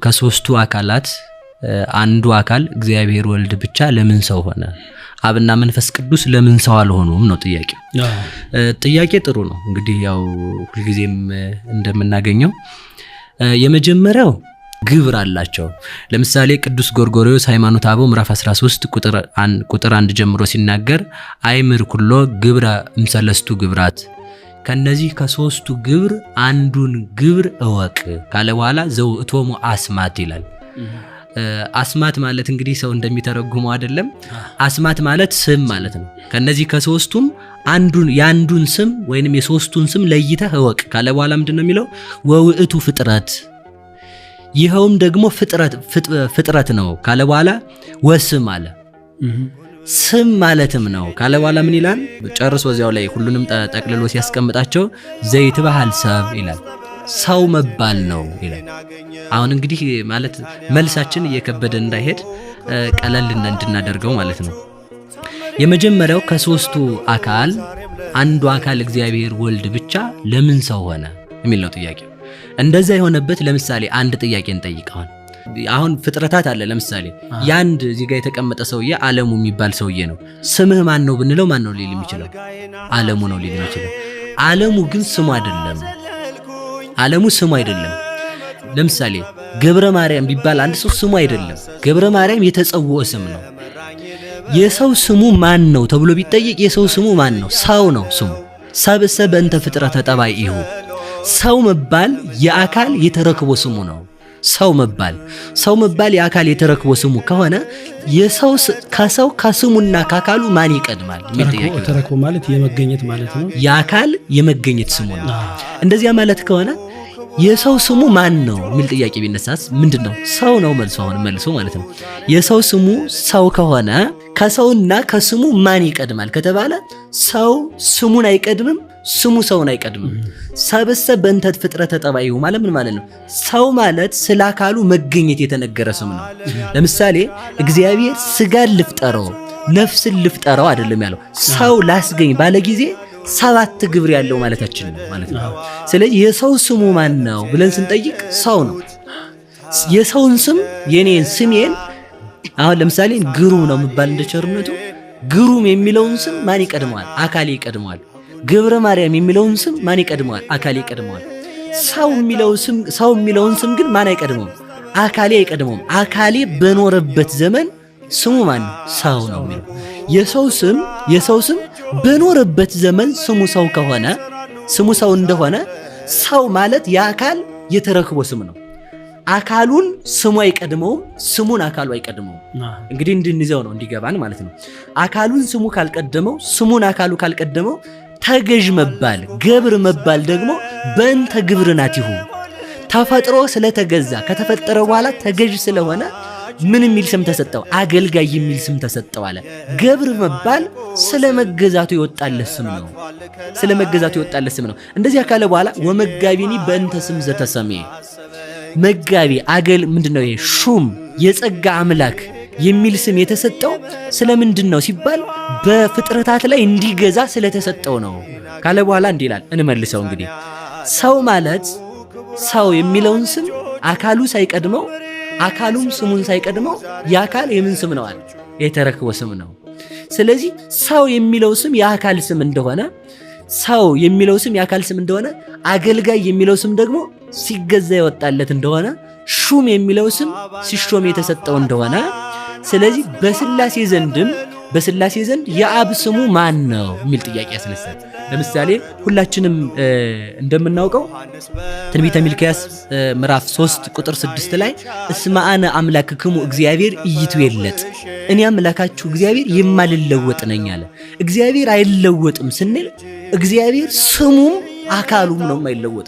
ከሶስቱ አካላት አንዱ አካል እግዚአብሔር ወልድ ብቻ ለምን ሰው ሆነ? አብና መንፈስ ቅዱስ ለምን ሰው አልሆኑም ነው ጥያቄው። ጥያቄ ጥሩ ነው። እንግዲህ ያው ሁልጊዜም እንደምናገኘው የመጀመሪያው ግብር አላቸው። ለምሳሌ ቅዱስ ጎርጎርዮስ ሃይማኖተ አበው ምዕራፍ 13 ቁጥር 1 ጀምሮ ሲናገር አይምር ኩሎ ግብረ እምሰለስቱ ግብራት፣ ከነዚህ ከሶስቱ ግብር አንዱን ግብር እወቅ ካለ በኋላ ዘውእቶሙ አስማት ይላል። አስማት ማለት እንግዲህ ሰው እንደሚተረጉመው አይደለም። አስማት ማለት ስም ማለት ነው። ከነዚህ ከሶስቱም ያንዱን ስም ወይንም የሶስቱን ስም ለይተህ እወቅ ካለ በኋላ ምንድነው የሚለው? ወውእቱ ፍጥረት፣ ይሄውም ደግሞ ፍጥረት ነው ካለ በኋላ ወስም አለ። ስም ማለትም ነው ካለ በኋላ ምን ይላል? ጨርሶ እዚያው ላይ ሁሉንም ጠቅልሎ ሲያስቀምጣቸው ዘይትበሃል ሰብ ይላል። ሰው መባል ነው ይላል። አሁን እንግዲህ ማለት መልሳችን እየከበደ እንዳይሄድ ቀለል እንድናደርገው ማለት ነው። የመጀመሪያው ከሶስቱ አካል አንዱ አካል እግዚአብሔር ወልድ ብቻ ለምን ሰው ሆነ የሚል ነው ጥያቄው። እንደዛ የሆነበት ለምሳሌ አንድ ጥያቄ እንጠይቀዋል። አሁን ፍጥረታት አለ። ለምሳሌ ያንድ እዚህ ጋር የተቀመጠ ሰውዬ ዓለሙ የሚባል ሰውዬ ነው። ስምህ ማን ነው ብንለው ማን ነው ሊል የሚችለው? ዓለሙ ነው ሊል የሚችለው። ዓለሙ ግን ስሙ አይደለም። ዓለሙ ስሙ አይደለም። ለምሳሌ ገብረ ማርያም ቢባል አንድ ሰው ስሙ አይደለም። ገብረ ማርያም የተጸውዖ ስም ነው። የሰው ስሙ ማን ነው ተብሎ ቢጠየቅ የሰው ስሙ ማን ነው? ሰው ነው ስሙ። ሰብእሰ በእንተ ፍጥረተ ጠባይሁ፣ ሰው መባል የአካል የተረክቦ ስሙ ነው። ሰው መባል የአካል የተረክቦ ስሙ ከሆነ የሰው ከሰው ከስሙና ከአካሉ ማን ይቀድማል የሚል ጥያቄ ነው። ተረክቦ ማለት የመገኘት ማለት ነው። የአካል የመገኘት ስሙ ነው። እንደዚያ ማለት ከሆነ የሰው ስሙ ማን ነው የሚል ጥያቄ ቢነሳስ ምንድነው? ሰው ነው መልሶ። አሁን መልሶ ማለት ነው የሰው ስሙ ሰው ከሆነ ከሰውና ከስሙ ማን ይቀድማል ከተባለ ሰው ስሙን አይቀድምም፣ ስሙ ሰውን አይቀድምም። ሰብእሰ በእንተ ፍጥረተ ጠባይሁ ማለት ምን ማለት ነው? ሰው ማለት ስለ አካሉ መገኘት የተነገረ ስም ነው። ለምሳሌ እግዚአብሔር ስጋን ልፍጠረው ነፍስን ልፍጠረው አይደለም ያለው። ሰው ላስገኝ ባለ ጊዜ 7 ግብር ያለው ማለታችን ነው ማለት ነው። ስለዚህ የሰው ስሙ ማን ነው ብለን ስንጠይቅ ሰው ነው። የሰውን ስም የኔን ስሜን አሁን ለምሳሌ ግሩም ነው የሚባል እንደ ቸርነቱ ግሩም የሚለውን ስም ማን ይቀድመዋል? አካሌ ይቀድመዋል። ገብረ ማርያም የሚለውን ስም ማን ይቀድመዋል? አካሌ ይቀድመዋል። ሰው የሚለውን ስም ግን ማን አይቀድመውም? አካሌ አይቀድመውም። አካሌ በኖረበት ዘመን ስሙ ማን ነው? ሰው ነው የሚለው። የሰው ስም በኖረበት ዘመን ስሙ ሰው ከሆነ ስሙ ሰው እንደሆነ ሰው ማለት የአካል የተረክቦ ስም ነው። አካሉን ስሙ አይቀድመውም፣ ስሙን አካሉ አይቀድመውም። እንግዲህ እንድንይዘው ነው እንዲገባን ማለት ነው። አካሉን ስሙ ካልቀደመው፣ ስሙን አካሉ ካልቀደመው ተገዥ መባል ገብር መባል ደግሞ በእንተ ግብርናቲሁ ተፈጥሮ ስለተገዛ ከተፈጠረ በኋላ ተገዥ ስለሆነ ምን የሚል ስም ተሰጠው? አገልጋይ የሚል ስም ተሰጠው አለ። ገብር መባል ስለመገዛቱ የወጣለት ስም ነው። እንደዚህ ካለ በኋላ ወመጋቢኒ በእንተ ስም ዘተሰሜ መጋቢ ምንድነው? ይሄ ሹም የጸጋ አምላክ የሚል ስም የተሰጠው ስለምንድን ነው ሲባል በፍጥረታት ላይ እንዲገዛ ስለተሰጠው ነው ካለ በኋላ እንዲህ ይላል። እንመልሰው እንግዲህ ሰው ማለት ሰው የሚለውን ስም አካሉ ሳይቀድመው አካሉም ስሙን ሳይቀድመው የአካል የምን ስም ነው አለ? የተረክቦ ስም ነው። ስለዚህ ሰው የሚለው ስም የአካል ስም እንደሆነ አገልጋይ የሚለው ስም ደግሞ ሲገዛ የወጣለት እንደሆነ ሹም የሚለው ስም ሲሾም የተሰጠው እንደሆነ ስለዚህ በስላሴ ዘንድ የአብ ስሙ ማን ነው የሚል ጥያቄ ያስነሳል። ለምሳሌ ሁላችንም እንደምናውቀው ትንቢተ ሚልክያስ ምዕራፍ 3 ቁጥር 6 ላይ እስመ አነ አምላክክሙ እግዚአብሔር ኢይትዌለጥ፣ እኔ አምላካችሁ እግዚአብሔር የማልለወጥ ነኝ አለ። እግዚአብሔር አይለወጥም ስንል እግዚአብሔር ስሙም አካሉም ነው የማይለወጥ።